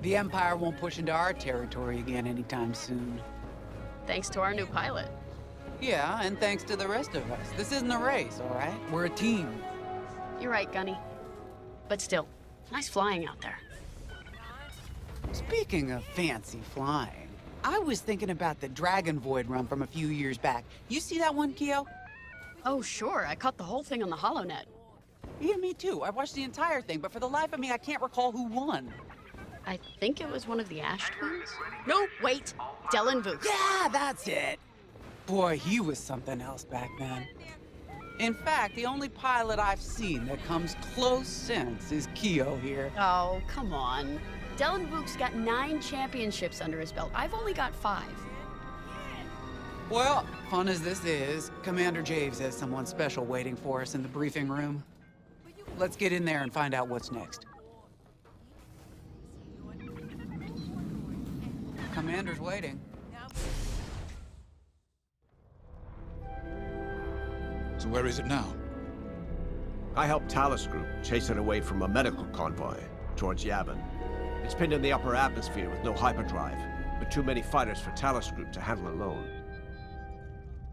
The Empire won't push into our territory again anytime soon. Thanks to our new pilot. Yeah, and thanks to the rest of us. This isn't a race, all right? We're a team. You're right, Gunny. But still, nice flying out there. Speaking of fancy flying, I was thinking about the Dragon Void run from a few years back. You see that one, Keo? Oh, sure. I caught the whole thing on the HoloNet. Yeah, me too. I watched the entire thing, but for the life of me, I can't recall who won. I think it was one of the Ash twins? No, wait. Dylan Vooks. Yeah, that's it. Boy, he was something else back then. In fact, the only pilot I've seen that comes close since is Keo here. Oh, come on. Dylan Vooks got 9 championships under his belt. I've only got 5. Well, fun as this is, Commander Javes has someone special waiting for us in the briefing room. Let's get in there and find out what's next. Commander's waiting. So where is it now? I helped Talus Group chase it away from a medical convoy towards Yavin. It's pinned in the upper atmosphere with no hyperdrive, but too many fighters for Talus Group to handle alone.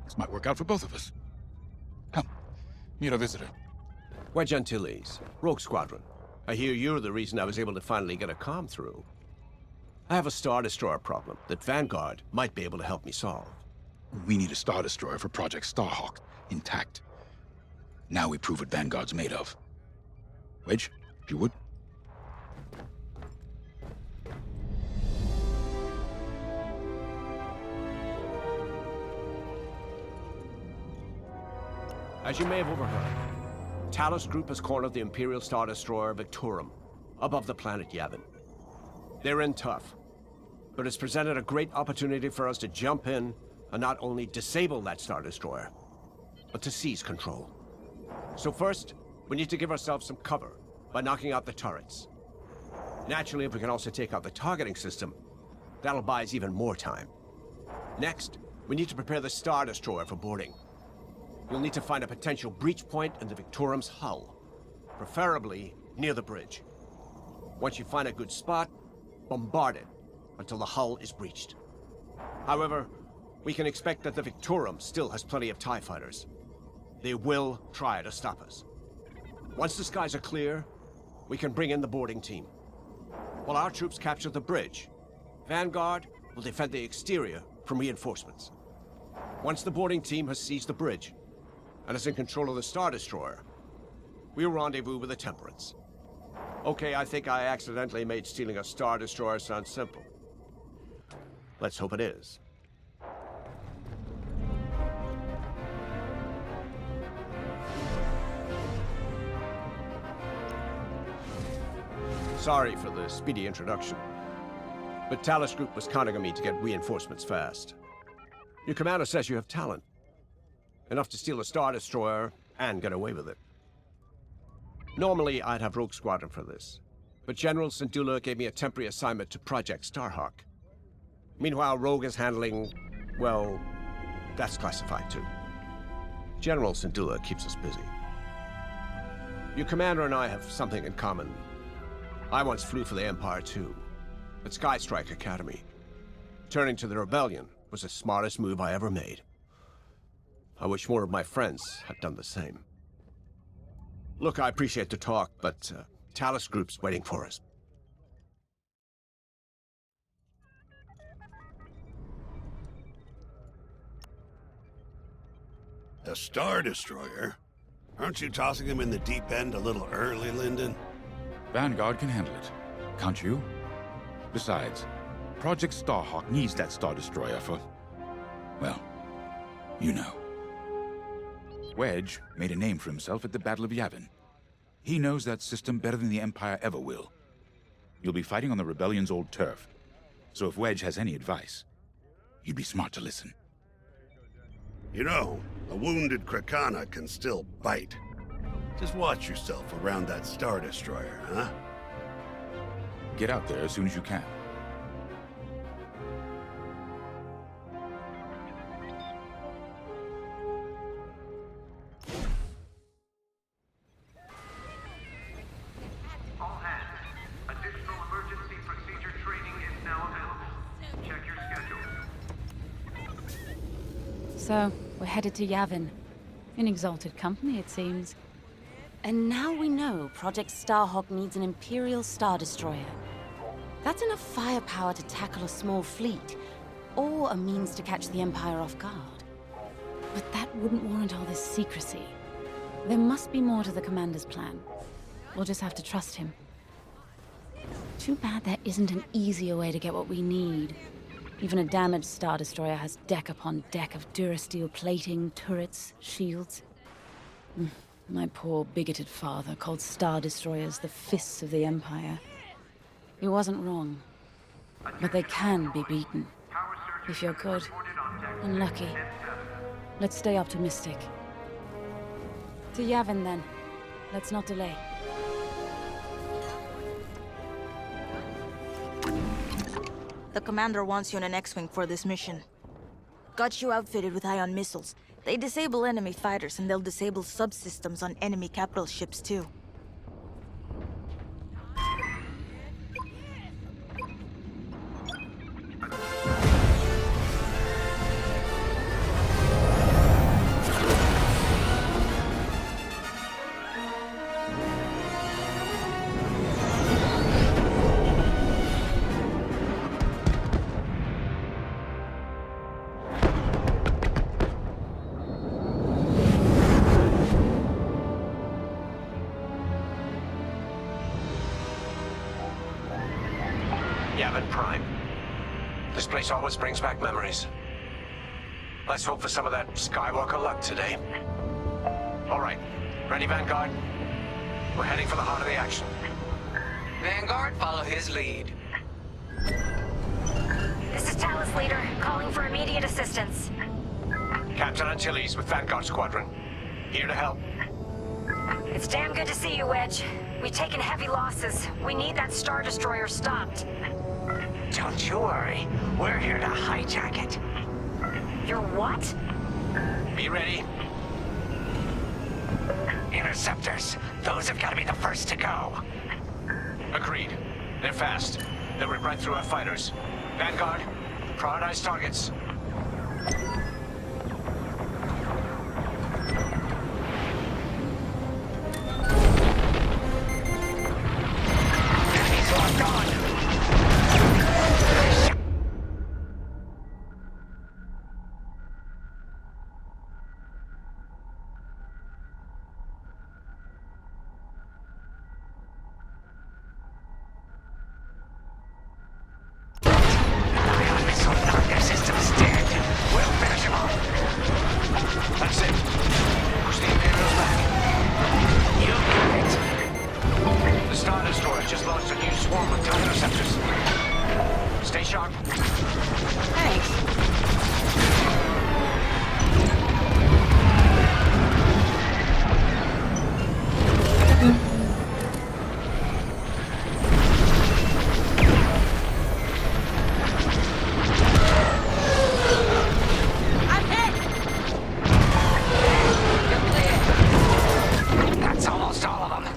This might work out for both of us. Come, meet our visitor. Wedge Antilles, Rogue Squadron. I hear you're the reason I was able to finally get a comm through. I have a Star Destroyer problem that Vanguard might be able to help me solve. We need a Star Destroyer for Project Starhawk, intact. Now we prove what Vanguard's made of. Wedge, if you would. As you may have overheard, Talus Group has cornered the Imperial Star Destroyer Victorum above the planet Yavin. They're in tough, but it's presented a great opportunity for us to jump in and not only disable that Star Destroyer, but to seize control. So first, we need to give ourselves some cover by knocking out the turrets. Naturally, if we can also take out the targeting system, that'll buy us even more time. Next, we need to prepare the Star Destroyer for boarding. You'll need to find a potential breach point in the Victorum's hull, preferably near the bridge. Once you find a good spot, bombard it until the hull is breached. However, we can expect that the Victorum still has plenty of TIE fighters. They will try to stop us. Once the skies are clear, we can bring in the boarding team. While our troops capture the bridge, Vanguard will defend the exterior from reinforcements. Once the boarding team has seized the bridge and is in control of the Star Destroyer, we'll rendezvous with the Temperance. Okay, I think I accidentally made stealing a Star Destroyer sound simple. Let's hope it is. Sorry for the speedy introduction, but Talus Group was counting on me to get reinforcements fast. Your commander says you have talent. Enough to steal a Star Destroyer and get away with it. Normally, I'd have Rogue Squadron for this, but General Syndulla gave me a temporary assignment to Project Starhawk. Meanwhile, Rogue is handling, well, that's classified too. General Syndulla keeps us busy. Your commander and I have something in common. I once flew for the Empire too, at Skystrike Academy. Turning to the Rebellion was the smartest move I ever made. I wish more of my friends had done the same. Look, I appreciate the talk, but Talus Group's waiting for us. A Star Destroyer? Aren't you tossing him in the deep end a little early, Lyndon? Vanguard can handle it. Can't you? Besides, Project Starhawk needs that Star Destroyer for... well, you know. Wedge made a name for himself at the Battle of Yavin. He knows that system better than the Empire ever will. You'll be fighting on the Rebellion's old turf, so if Wedge has any advice, you'd be smart to listen. You know, a wounded Krakana can still bite. Just watch yourself around that Star Destroyer, huh? Get out there as soon as you can. All hands, additional emergency procedure triggered. So, we're headed to Yavin. In exalted company, it seems. And now we know Project Starhawk needs an Imperial Star Destroyer. That's enough firepower to tackle a small fleet, or a means to catch the Empire off guard. But that wouldn't warrant all this secrecy. There must be more to the Commander's plan. We'll just have to trust him. Too bad there isn't an easier way to get what we need. Even a damaged Star Destroyer has deck upon deck of Durasteel plating, turrets, shields. My poor, bigoted father called Star Destroyers the fists of the Empire. He wasn't wrong. But they can be beaten. If you're good and lucky. Let's stay optimistic. To Yavin, then. Let's not delay. The commander wants you on an X-Wing for this mission. Got you outfitted with ion missiles. They disable enemy fighters, and they'll disable subsystems on enemy capital ships, too. Yavin Prime. This place always brings back memories. Let's hope for some of that Skywalker luck today. All right, ready, Vanguard? We're heading for the heart of the action. Vanguard, follow his lead. This is Talus Leader, calling for immediate assistance. Captain Antilles with Vanguard Squadron. Here to help. It's damn good to see you, Wedge. We've taken heavy losses. We need that Star Destroyer stopped. Don't you worry. We're here to hijack it. You're what? Be ready. Interceptors. Those have got to be the first to go. Agreed. They're fast. They'll rip right through our fighters. Vanguard, prioritize targets. Enemies locked on. Ion missile knocked their systems dead. We'll finish them off. That's it. Push the Imperials back. You got it. The Star Destroyer just launched a new swarm of TIE interceptors. Stay sharp. Thanks. That's almost all of them.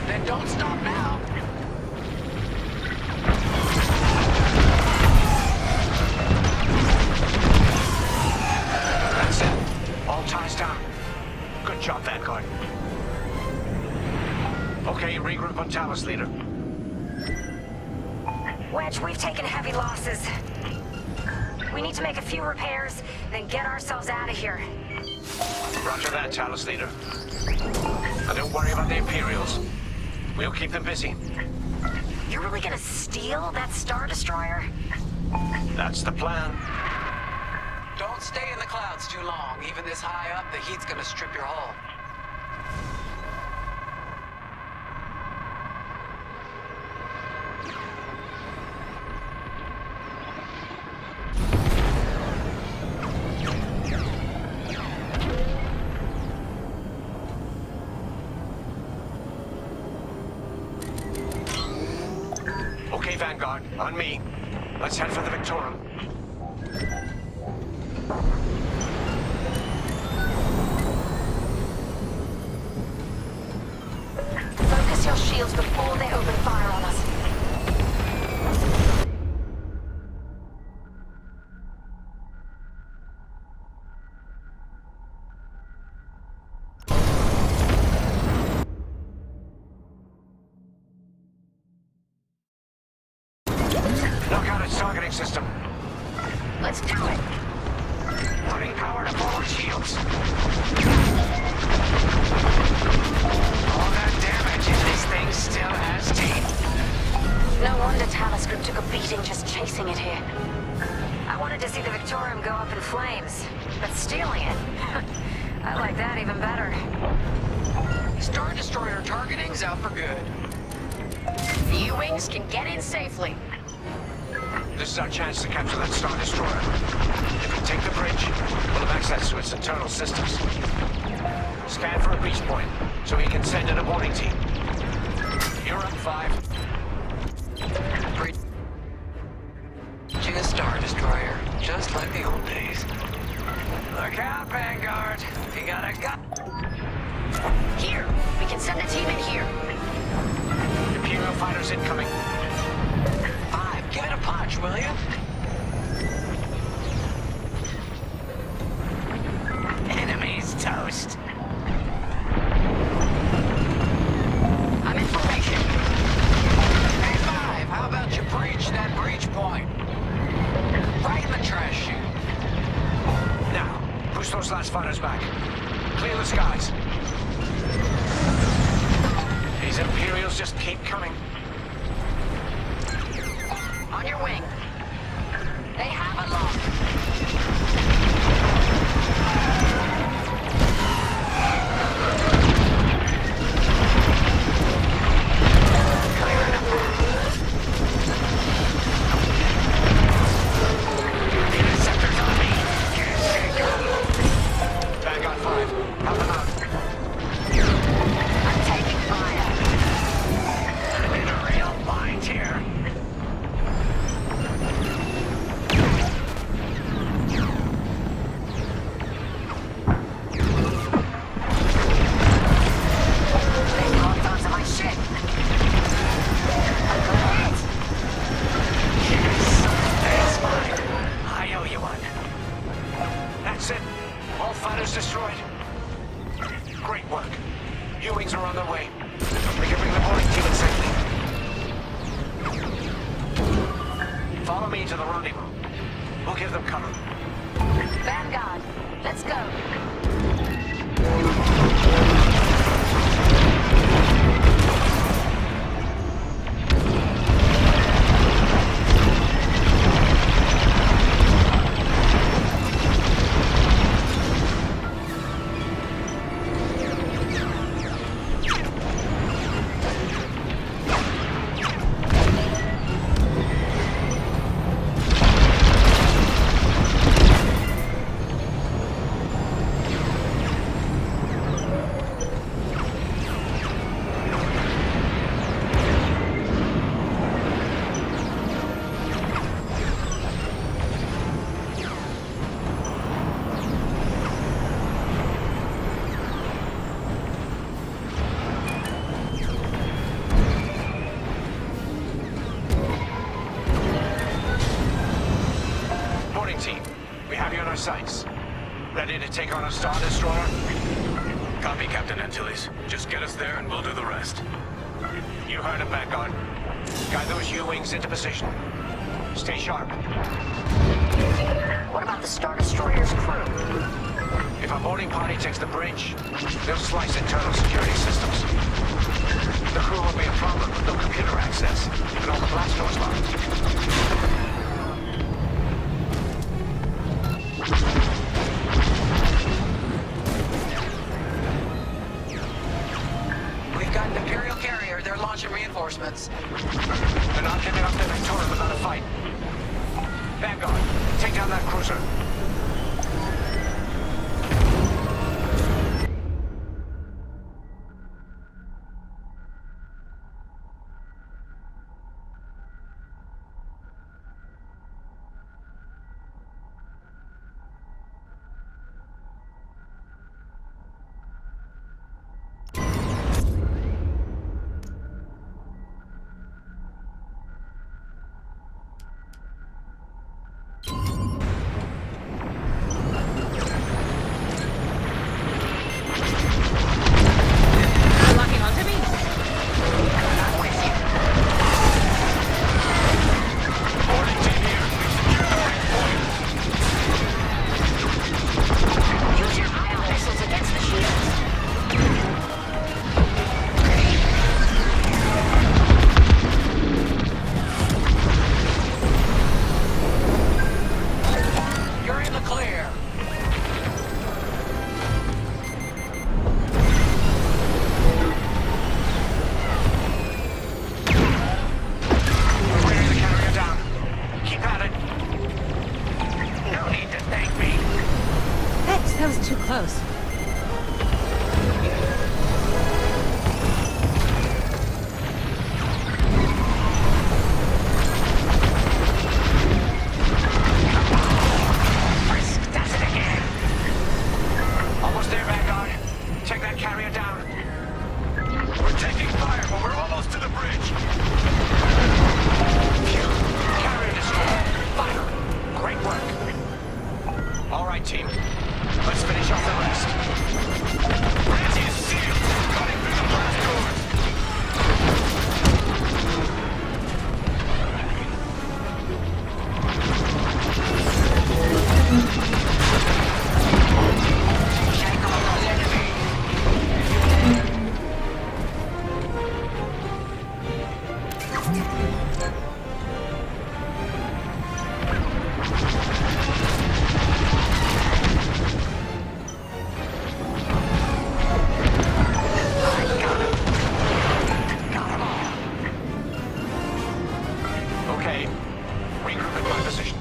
Then don't stop now. That's it. All ties down. Good job, Vanguard. Okay, regroup on Talus, Leader. Wedge, we've taken heavy losses. We need to make a few repairs, then get ourselves out of here. Roger that, Talus, Leader. And don't worry about the Imperials. We'll keep them busy. You're really gonna steal that Star Destroyer? That's the plan. Don't stay in the clouds too long. Even this high up, the heat's gonna strip your hull. Okay, Vanguard, on me. Let's head for the Victorum. Focus your shields before they open fire on us. Knock out its targeting system. Let's do it. Putting power to forward shields. All that damage, and this thing still has teeth. No wonder Talos Group took a beating just chasing it here. I wanted to see the Victorium go up in flames, but stealing it, I like that even better. Star Destroyer targeting's out for good. The U-Wings can get in safely. This is our chance to capture that Star Destroyer. If we take the bridge, we'll have access to its internal systems. Scan for a breach point, so we can send in a boarding team. You're up, 5. Bridging a Star Destroyer, just like the old days. Look out, Vanguard. You got a gun. Here, we can send a team in here. Imperial fighters incoming. 5, give it a punch, will you? Enemy's toast. I'm in formation. Hey, 5, how about you breach that breach point? Right in the trash chute. Now, push those last fighters back. Clear the skies. These Imperials just keep coming. On your wing. They have a lock. Interceptors on me. Vanguard 5, help them out. I'm taking fire. I'm in a real bind here. They locked onto my ship. I'm gonna hit. Yes, that's mine. I owe you one. That's it. All fighters destroyed. Great work. U-Wings are on their way. We can bring the boarding team in safely. Follow me to the rendezvous. We'll give them cover. Vanguard, let's go. Boarding team, we have you in our sights. Ready to take on a Star Destroyer? Copy, Captain Antilles. Just get us there and we'll do the rest. You heard him, Vanguard. Guide those U-Wings into position. Stay sharp. What about the Star Destroyer's crew? If our boarding party takes the bridge, they'll slice internal security systems. The crew will be a problem with no computer access, and all the blast doors locked. We've got an Imperial carrier. They're launching reinforcements. They're not giving up their Victorium without a fight. Vanguard, take down that cruiser. Okay. Regroup at my position.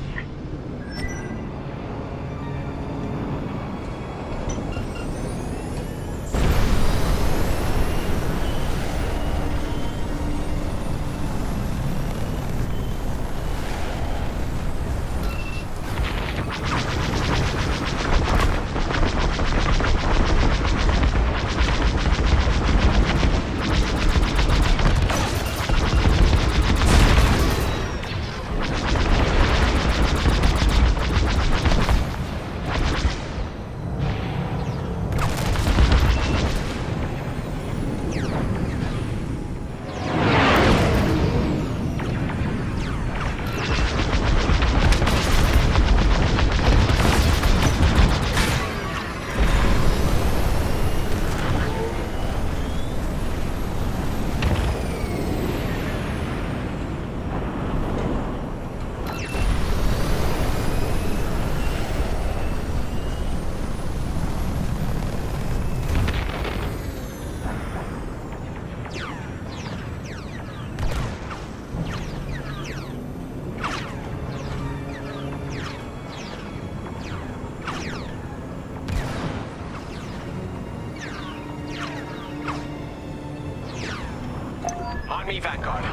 On me, Vanguard.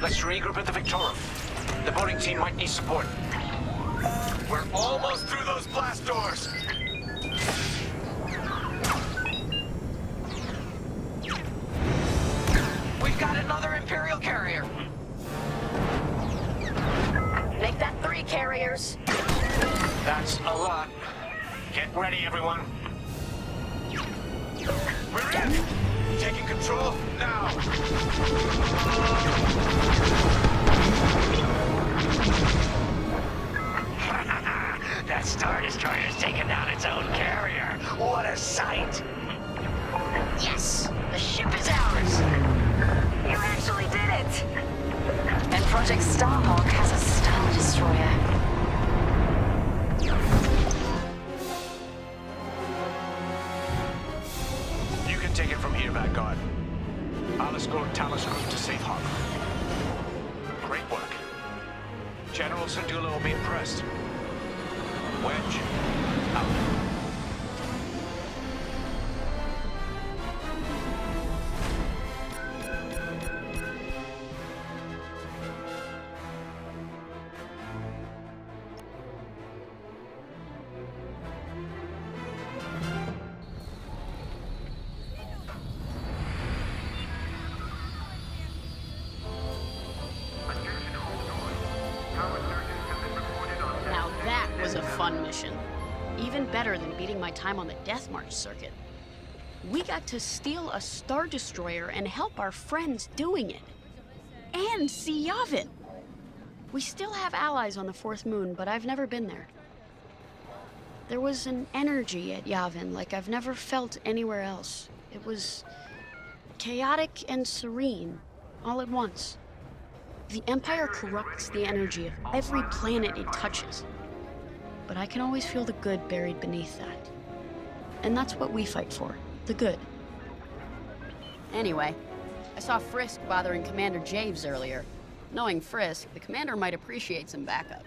Let's regroup at the Victorum. The boating team might need support. We're almost through those blast doors! We've got another Imperial carrier. Make that 3 carriers. That's a lot. Get ready, everyone. We're in! Taking control now! That Star Destroyer's taken down its own carrier. What a sight! Yes, the ship is ours. You actually did it! And Project Starhawk has a Star Destroyer. You can take it from here, Vanguard. I'll escort Talos Group to safe harbor. Great work. General Syndulla will be impressed. Wedge, out. Now that was a fun mission. Even better than beating my time on the Death March circuit. We got to steal a Star Destroyer and help our friends doing it. And see Yavin. We still have allies on the Fourth Moon, but I've never been there. There was an energy at Yavin like I've never felt anywhere else. It was chaotic and serene, all at once. The Empire corrupts the energy of every planet it touches. But I can always feel the good buried beneath that. And that's what we fight for, the good. Anyway, I saw Frisk bothering Commander Javes earlier. Knowing Frisk, the commander might appreciate some backup.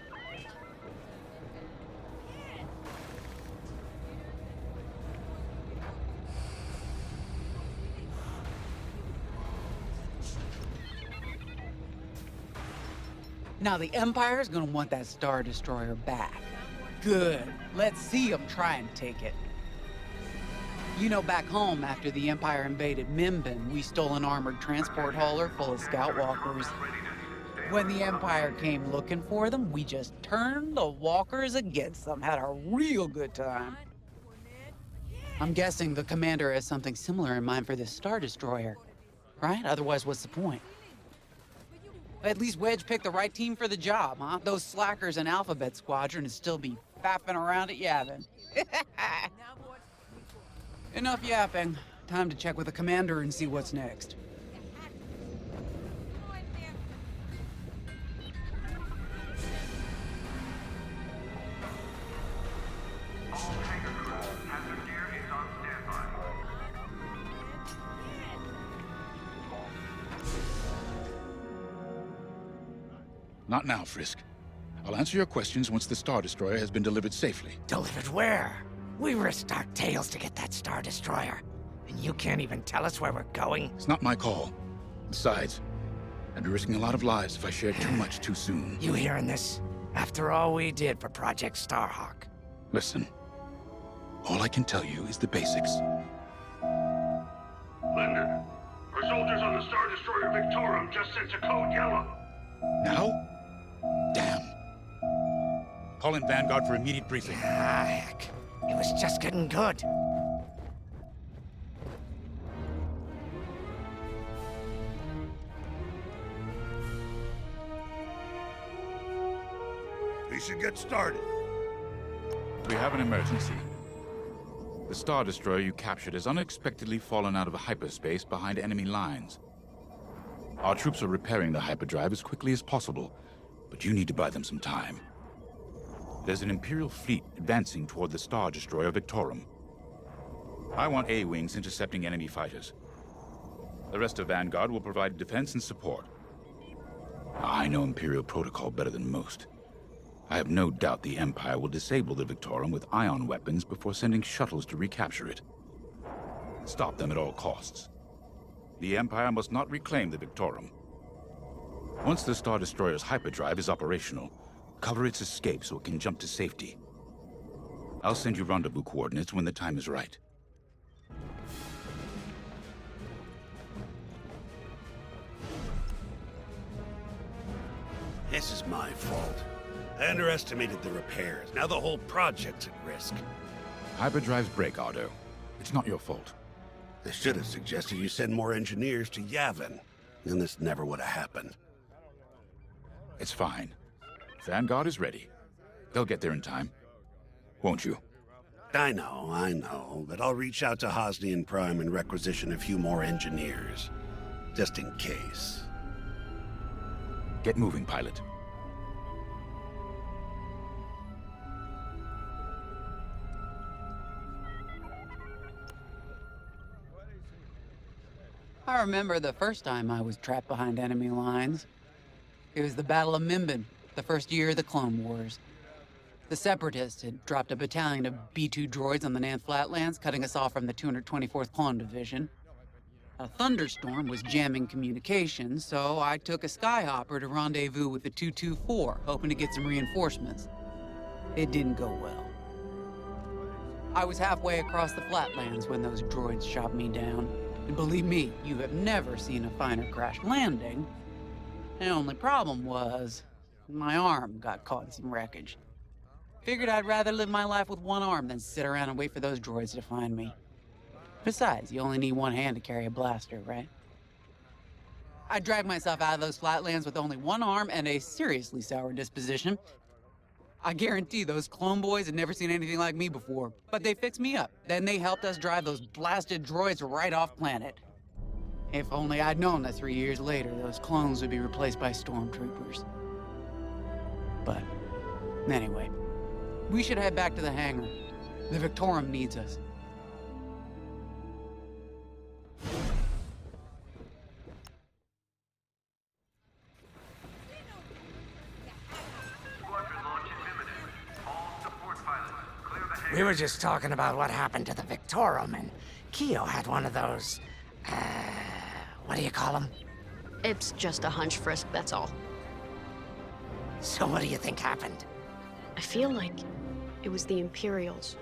Now the Empire's gonna want that Star Destroyer back. Good. Let's see them try and take it. You know, back home, after the Empire invaded Mimbin, we stole an armored transport hauler full of scout walkers. When the Empire came looking for them, we just turned the walkers against them. Had a real good time. I'm guessing the commander has something similar in mind for this Star Destroyer, right? Otherwise, what's the point? At least Wedge picked the right team for the job, huh? Those slackers in Alphabet Squadron would still be fapping around at Yavin. Enough yapping. Time to check with the commander and see what's next. Not now, Frisk. I'll answer your questions once the Star Destroyer has been delivered safely. Delivered where? We risked our tails to get that Star Destroyer. And you can't even tell us where we're going? It's not my call. Besides, I'd be risking a lot of lives if I shared too much too soon. You hearing this? After all we did for Project Starhawk. Listen, all I can tell you is the basics. Linden, our soldiers on the Star Destroyer Victorum just sent a code yellow. Now? Damn. Call in Vanguard for immediate briefing. Ah, heck. It was just getting good. We should get started. We have an emergency. The Star Destroyer you captured has unexpectedly fallen out of hyperspace behind enemy lines. Our troops are repairing the hyperdrive as quickly as possible, but you need to buy them some time. There's an Imperial fleet advancing toward the Star Destroyer Victorum. I want A-wings intercepting enemy fighters. The rest of Vanguard will provide defense and support. I know Imperial protocol better than most. I have no doubt the Empire will disable the Victorum with ion weapons before sending shuttles to recapture it. Stop them at all costs. The Empire must not reclaim the Victorum. Once the Star Destroyer's hyperdrive is operational, cover its escape so it can jump to safety. I'll send you rendezvous coordinates when the time is right. This is my fault. I underestimated the repairs. Now the whole project's at risk. Hyperdrives break, Otto. It's not your fault. I should have suggested you send more engineers to Yavin. Then this never would have happened. It's fine. Vanguard is ready. They'll get there in time. Won't you? I know, but I'll reach out to Hosnian Prime and requisition a few more engineers. Just in case. Get moving, pilot. I remember the first time I was trapped behind enemy lines. It was the Battle of Minbin, the first year of the Clone Wars. The Separatists had dropped a battalion of B-2 droids on the Nan Flatlands, cutting us off from the 224th Clone Division. A thunderstorm was jamming communications, so I took a skyhopper to rendezvous with the 224, hoping to get some reinforcements. It didn't go well. I was halfway across the Flatlands when those droids shot me down. And believe me, you have never seen a finer crash landing. The only problem was, my arm got caught in some wreckage. Figured I'd rather live my life with one arm than sit around and wait for those droids to find me. Besides, you only need one hand to carry a blaster, right? I dragged myself out of those flatlands with only one arm and a seriously sour disposition. I guarantee those clone boys had never seen anything like me before, but they fixed me up. Then they helped us drive those blasted droids right off planet. If only I'd known that 3 years later, those clones would be replaced by stormtroopers. But, anyway, we should head back to the hangar. The Victorum needs us. We were just talking about what happened to the Victorum, and Keo had one of those, what do you call them? It's just a hunch, Frisk, that's all. So what do you think happened? I feel like it was the Imperials.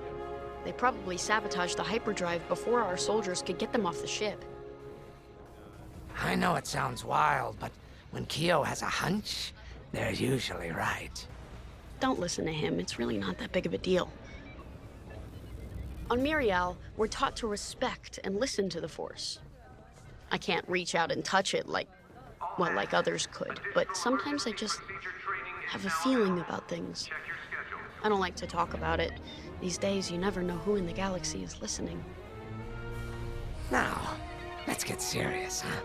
They probably sabotaged the hyperdrive before our soldiers could get them off the ship. I know it sounds wild, but when Keo has a hunch, they're usually right. Don't listen to him, it's really not that big of a deal. On Miriel, we're taught to respect and listen to the Force. I can't reach out and touch it like others could, but sometimes I just have a feeling about things. I don't like to talk about it. These days, you never know who in the galaxy is listening. Now, let's get serious, huh?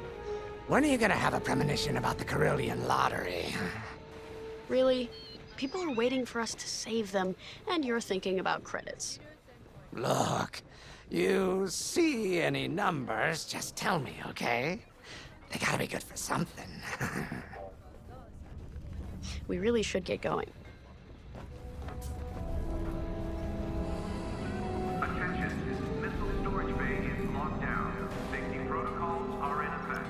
When are you gonna have a premonition about the Carillion lottery? Really? People are waiting for us to save them, and you're thinking about credits. Look, you see any numbers, just tell me, okay? They gotta be good for something. We really should get going. Attention. Missile storage bay is locked down. Safety protocols are in effect.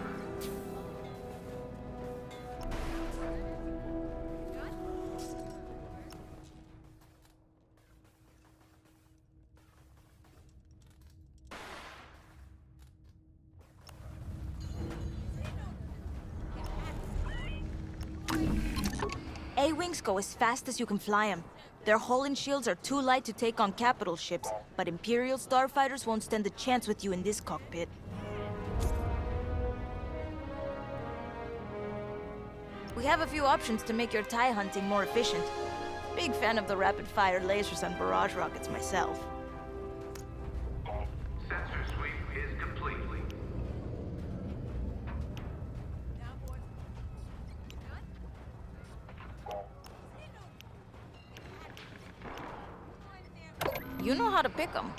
A-Wings go as fast as you can fly them. Their hull and shields are too light to take on capital ships, but Imperial starfighters won't stand a chance with you in this cockpit. We have a few options to make your TIE hunting more efficient. Big fan of the rapid-fire lasers and barrage rockets myself. Sensor sweep is complete. You know how to pick them.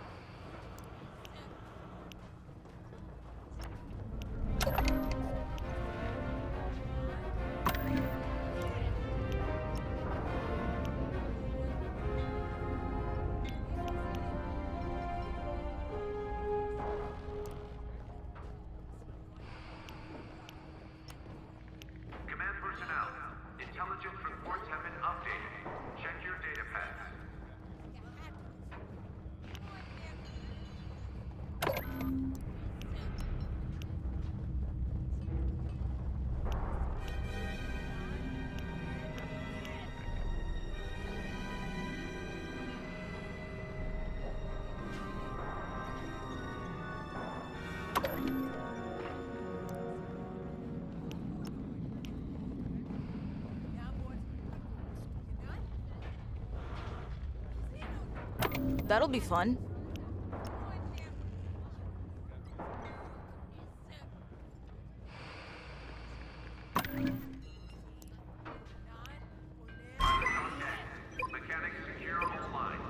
Command personnel, intelligence reports have been updated. Check your data pads. That'll be fun. Mechanics secure all lines.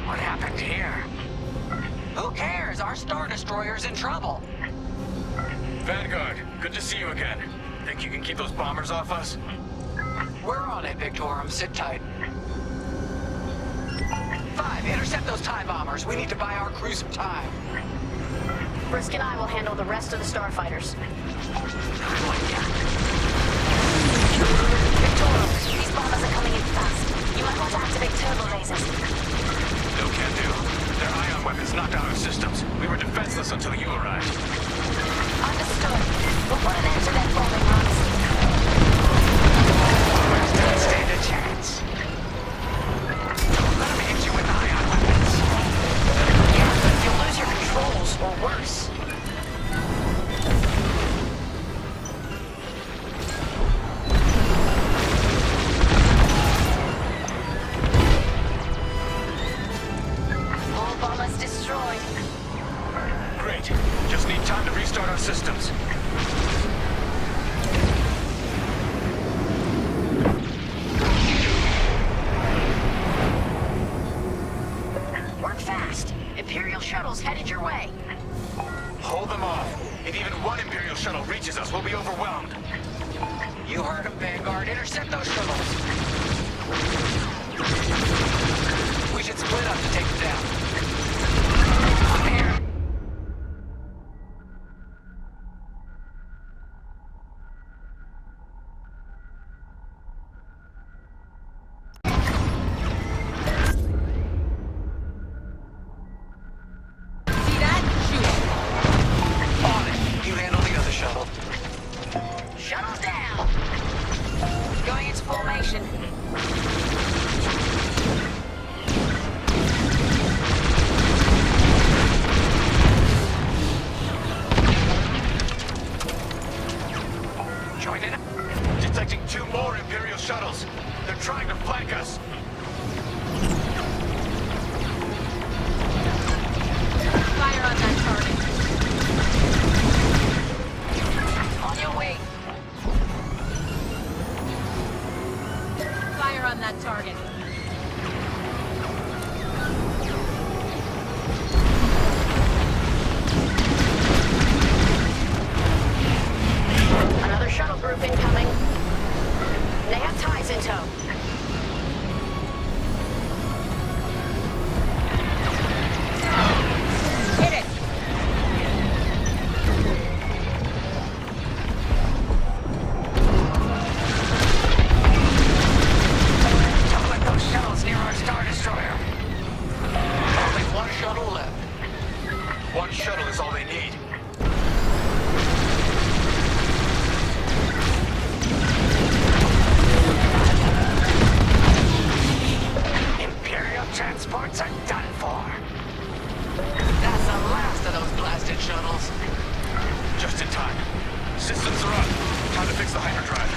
What happened here? Who cares? Our Star Destroyer's in trouble. Vanguard, good to see you again. Think you can keep those bombers off us? We're on it, Victorum. Sit tight. 5, intercept those TIE bombers. We need to buy our crew some time. Brisk and I will handle the rest of the starfighters. Victorum, these bombers are coming in fast. You might want to activate turbo lasers. No can do. Their ion weapons knocked out our systems. We were defenseless until you arrived. Understood. We'll put an end to their bombing runs. Bombers don't stand a chance. Let them hit you with ion weapons. Yeah, but you'll lose your controls, or worse. All bombers destroyed. Great. Just need time to restart our systems. Work fast. Imperial shuttles headed your way. Hold them off. If even one Imperial shuttle reaches us, we'll be overwhelmed. You heard him, Vanguard. Intercept those shuttles. We should split up to take them down. I'm here. See that? Shoot. On it. You handle the other shuttle. Shuttles down. Going into formation. need. Imperial transports are done for. That's the last of those blasted shuttles. Just in time. Systems are up. Time to fix the hyperdrive.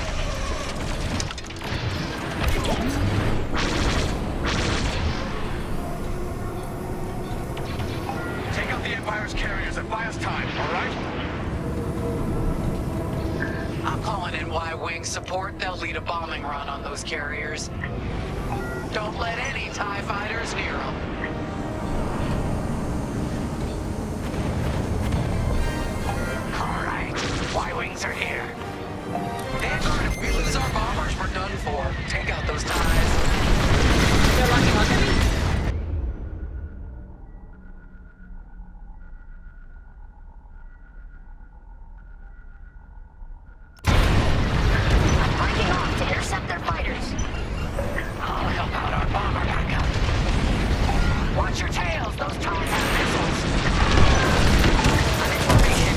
Take out the Empire's carriers and buy us time, all right? I'm calling in Y-Wing support. They'll lead a bombing run on those carriers. Don't let any TIE fighters near them. All right. Y-Wings are here. Vanguard, if we lose our bombers, we're done for. Take out those TIEs. Breaking off to intercept their fighters. I'll help out our bomber backup. Watch your tails. Those TIEs have missiles. I'm in formation.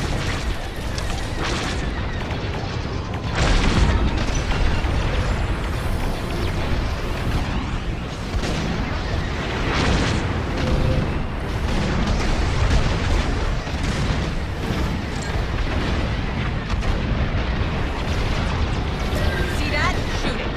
See that? Shoot it.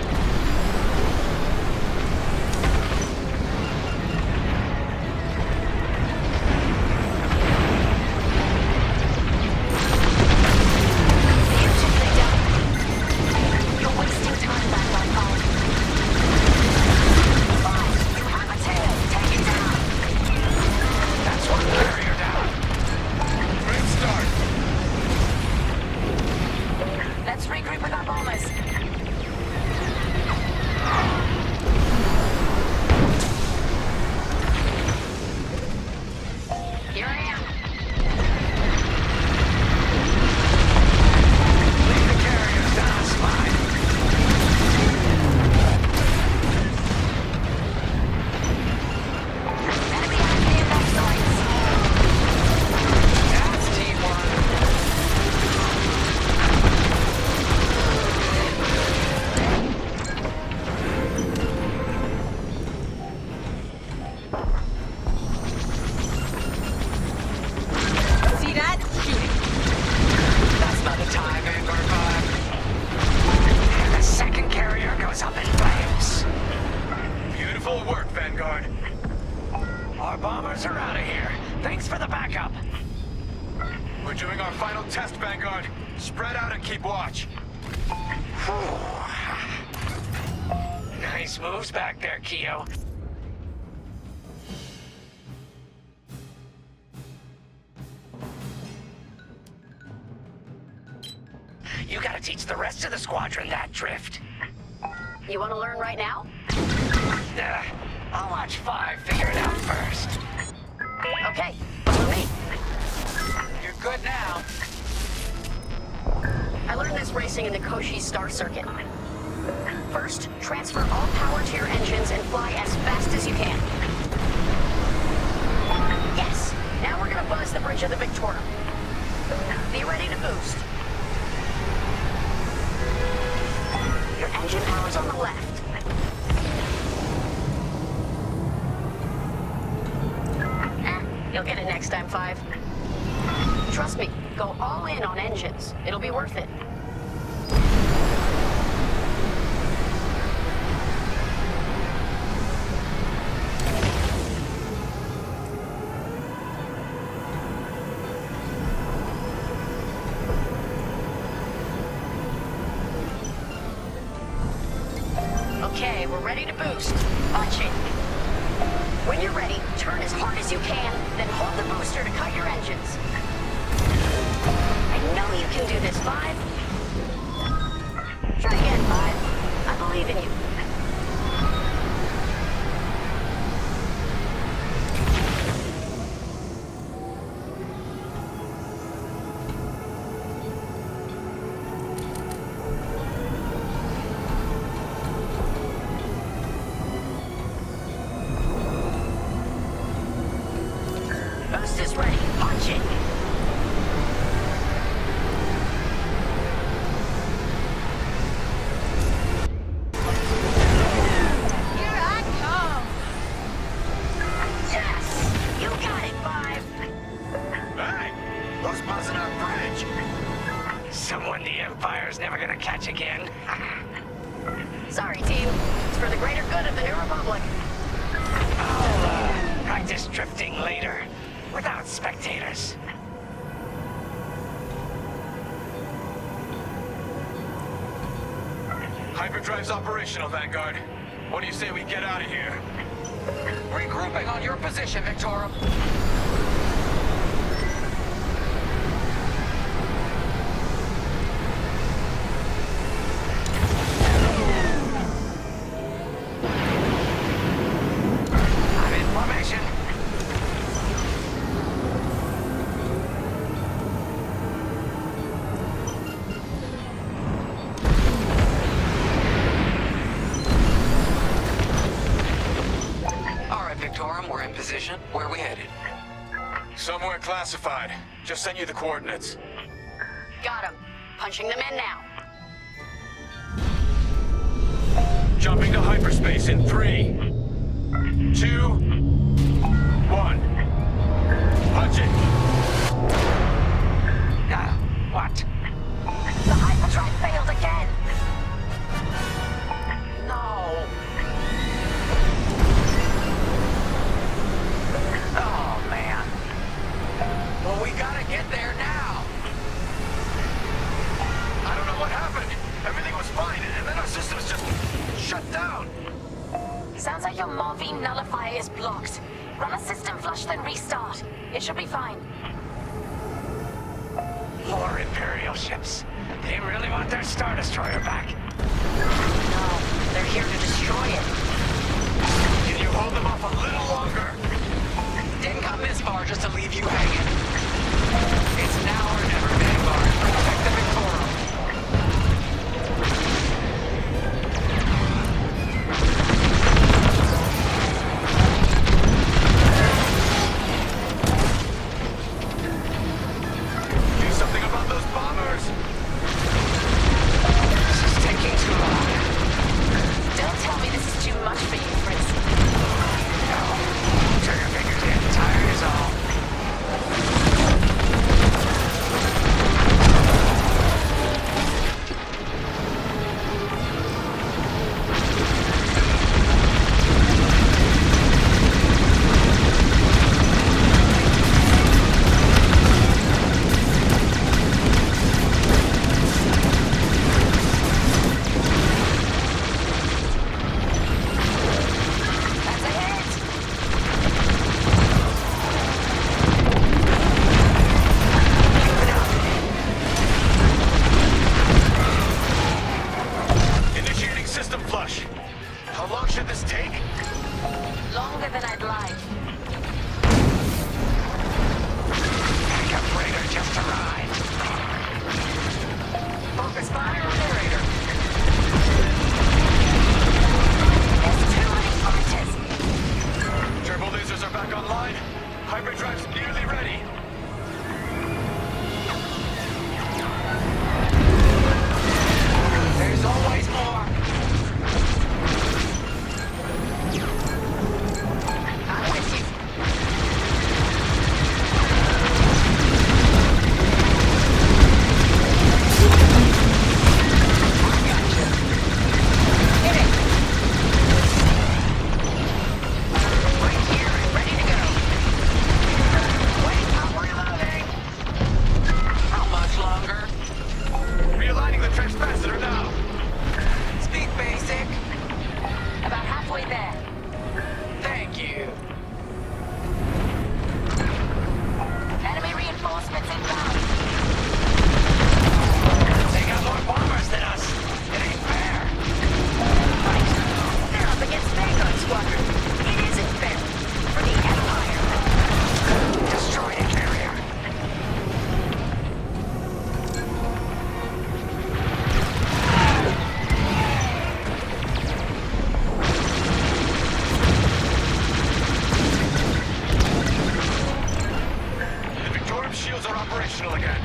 Beautifully done. You're wasting time back on phone. Fine. You have a tail. Take it down. That's one carrier down. Great start. Let's regroup with our bombers. Here I am. Leave the carriers down a slide. Enemy active impact sights. That's teamwork. See that? Shoot it. That's not a TIE, Vanguard 5. And the second carrier goes up in flames. Beautiful work, Vanguard. Our bombers are out of here. Thanks for the backup. We're doing our final test, Vanguard. Spread out and keep watch. Nice moves back there, Keo. You gotta teach the rest of the squadron that drift. You want to learn right now? I'll watch 5 figure it out first. Okay, follow me. You're good now. I learned this racing in the Koshi Star Circuit. First, transfer all power to your engines and fly as fast as you can. Yes, now we're gonna buzz the bridge of the Victorum. Be ready to boost. Your engine power's on the left. You'll get it next time, 5. Trust me, go all in on engines. It'll be worth it. Okay, we're ready to boost. Punch it. When you're ready, turn as hard as you can, then hold the booster to cut your engines. I know you can do this, 5. Try again, 5. I believe in you. Boost is ready. Punch it. Kio's buzzing our bridge. Someone the Empire's never gonna catch again. Sorry, team. It's for the greater good of the New Republic. I'll practice drifting later, without spectators. Hyperdrive's operational, Vanguard. What do you say we get out of here? Regrouping on your position, Victorum. I'm in formation. All right, Victorum, we're in position. Where are we headed? Somewhere classified. Just sent you the coordinates. Got him. Punching them in now. Jumping to hyperspace in 3, 2, 1. Punch it! What? The hyperdrive failed again. No. Oh, man. Well, we gotta get there now. I don't know what happened. Everything was fine, and then our systems just shut down. Sounds like your Morphine nullifier is blocked. Run a system flush, then restart. It should be fine. More Imperial ships. They really want their Star Destroyer back. No, they're here to destroy it. Can you hold them off a little longer? Didn't come this far just to leave you hanging. It's now or never, Vanguard. Protect the Victorum. Do something about those bombers. This is taking too long. Don't tell me this is too much for you, Prince. No. Trigger fingers getting tired is all. That's a hit. Initiating system flush. How long should this take? Longer than I'd like. Backup freighter just arrived. Focus fire on narrator. There's too many fighters. Turbo lasers are back online. Hyperdrive's nearly ready. There's always more. I'm with you. Hit it. Right here and ready to go. Wait, I'm reloading. How much longer? Realigning the transpacitor now. Speak basic. About halfway there. Thank you. Enemy reinforcements inbound. They got more bombers than us. It ain't fair. Right. They're up against Vanguard Squadron. It isn't fair. For the Empire. Destroy it, carrier. The Victorum shields are operational again.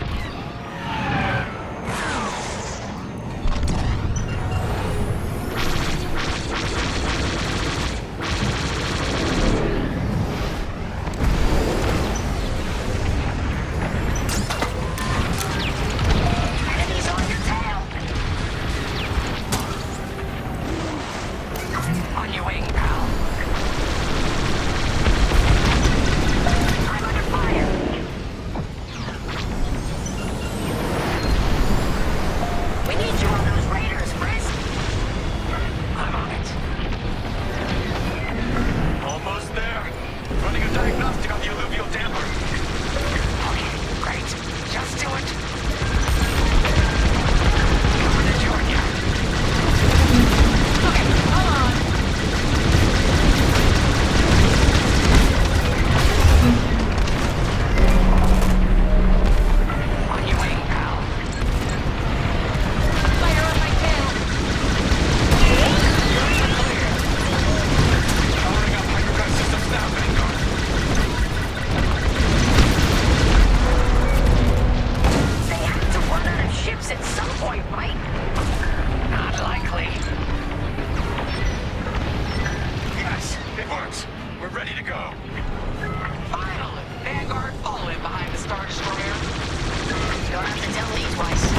twice.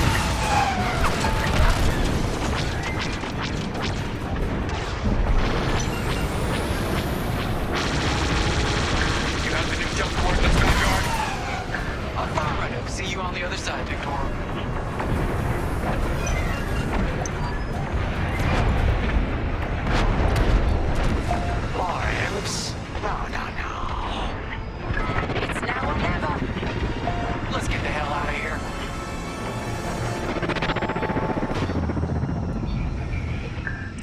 You have the new jump coordinates, Vanguard? Affirmative. See you on the other side, Victorum. More imps? No. It's now or never. Let's get the hell out of here.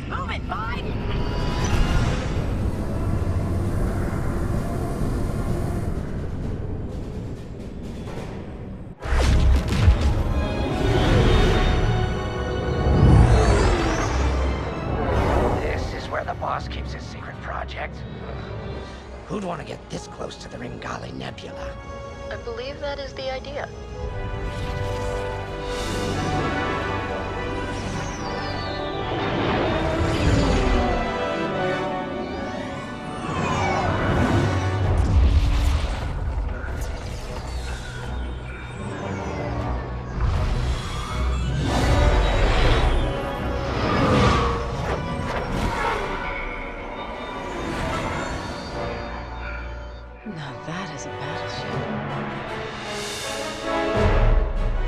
Move it, Mike! This is where the boss keeps his secret project. Who'd want to get this close to the Ringali Nebula? I believe that is the idea. Now that is a battleship.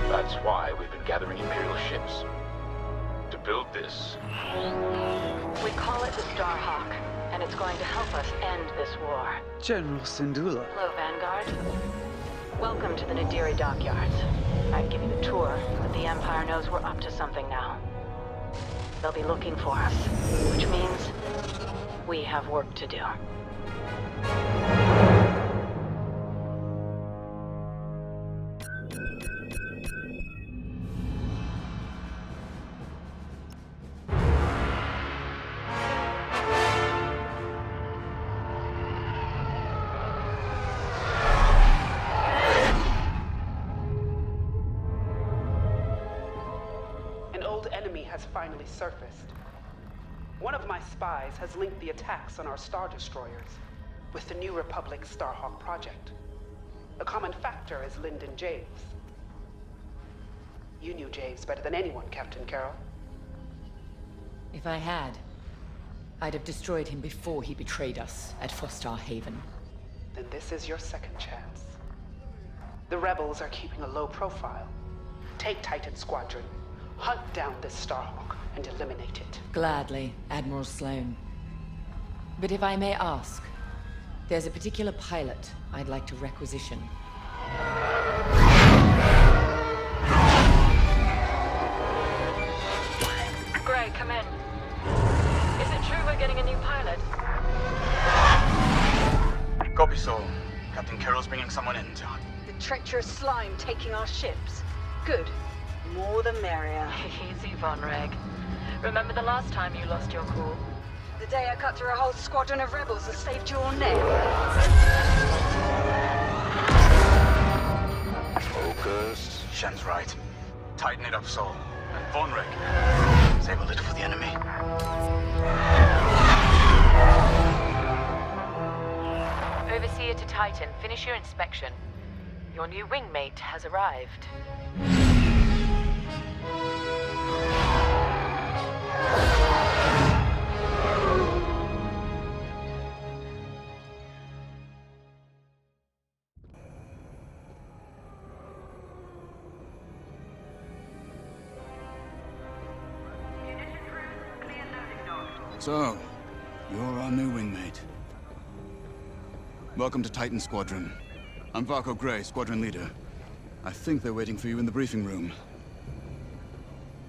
That's why we've been gathering Imperial ships. To build this. We call it the Starhawk, and it's going to help us end this war. General Syndulla. Hello, Vanguard. Welcome to the Nadiri dockyards. I'd give you a tour, but the Empire knows we're up to something now. They'll be looking for us, which means we have work to do. An old enemy has finally surfaced. One of my spies has linked the attacks on our Star Destroyers with the New Republic Starhawk project. A common factor is Lyndon James. You knew James better than anyone, Captain Carroll. If I had, I'd have destroyed him before he betrayed us at Fostar Haven. Then this is your second chance. The rebels are keeping a low profile. Take Titan Squadron, hunt down this Starhawk, and eliminate it. Gladly, Admiral Sloane. But if I may ask, there's a particular pilot I'd like to requisition. Gray, come in. Is it true we're getting a new pilot? Copy, Sol. Captain Carroll's bringing someone in, John. The treacherous slime taking our ships. Good. More the merrier. Easy, Von Reg. Remember the last time you lost your cool? The day I cut through a whole squadron of rebels and saved your neck. Focus. Shen's right. Tighten it up, Sol. And Von Reg. Save a little for the enemy. Overseer to Titan, finish your inspection. Your new wingmate has arrived. So, you're our new wingmate. Welcome to Titan Squadron. I'm Varco Gray, Squadron Leader. I think they're waiting for you in the briefing room.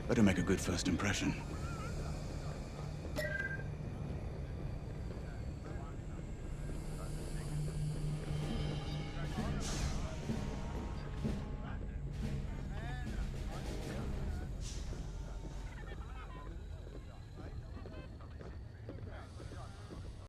Better make a good first impression.